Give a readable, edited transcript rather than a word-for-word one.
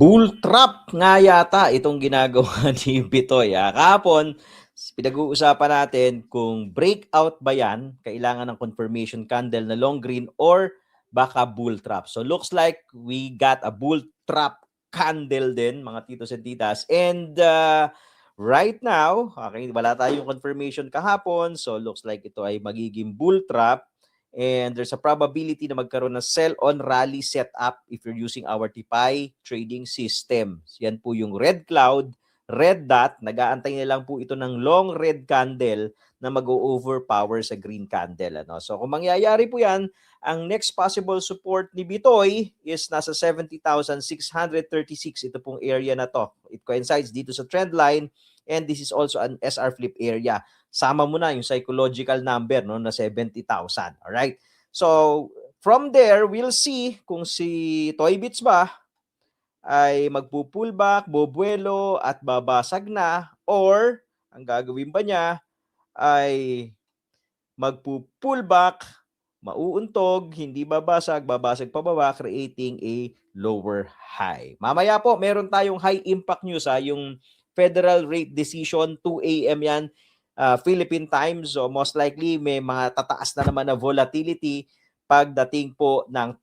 Bull trap nga yata itong ginagawa ni Bitoy. Kahapon, pinag-uusapan natin kung breakout ba yan, kailangan ng confirmation candle na long green or baka bull trap. So looks like we got a bull trap candle din, mga titos and titas. And right now, okay, wala tayong confirmation kahapon. So looks like ito ay magiging bull trap. And there's a probability na magkaroon ng sell-on rally setup if you're using our TIPI trading system. Yan po yung red cloud, red dot. Nag-aantay na lang po ito ng long red candle na mag-overpower sa green candle. So kung mangyayari po yan, ang next possible support ni Bitoy is nasa 70,636. Ito pong area na to. It coincides dito sa trend line and this is also an SR flip area. Sama mo na yung psychological number no na 70,000. All right? So, from there, we'll see kung si Toy Bits ba ay magpo-pullback, bobuelo at babasag na or ang gagawin ba niya ay magpo-pullback, mauuntog, hindi babasag, babasag pababa, creating a lower high. Mamaya po, meron tayong high impact news yung Federal Rate Decision, 2 a.m. yan, Philippine time. So most likely may mga tataas na naman na volatility pagdating po ng